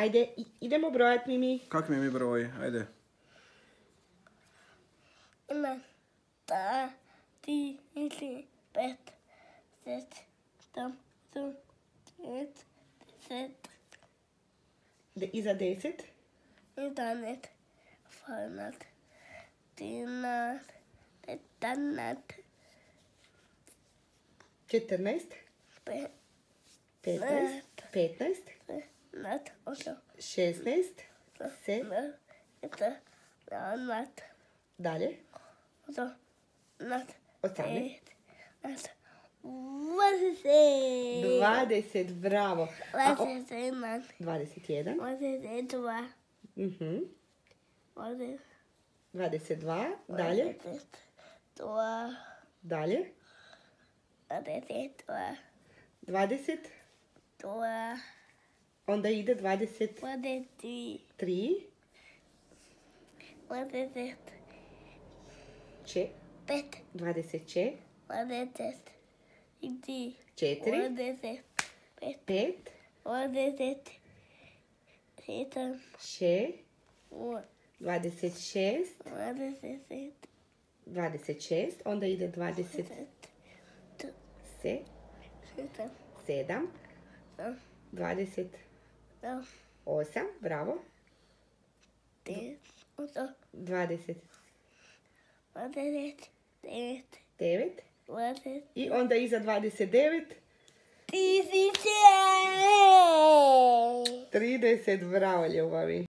Ajde, idemo brojati, Mimi. Kak mi broji? Ajde. Ima 2, 3, 4, 5, 6, 7, 8, 9, 10. Iza 10. 11, 12, 13, 14, 14. 15, 15. 16, 16. 17, 18, Dalje. 19, 18. 20, 20, bravo. 21, 21. 22, Mhm. 22, 22. Dalje. 22, Dalje. 22, 20. 2, Onda ide 23. 23, 25, Če. 24. 24, 4. 25, 5. 27, 6. 26. 27, 26. Onda ide 27. 7. 28. Bravo. 20. 9. I onda iza 29. 1000. 30. Bravo, ljubavi.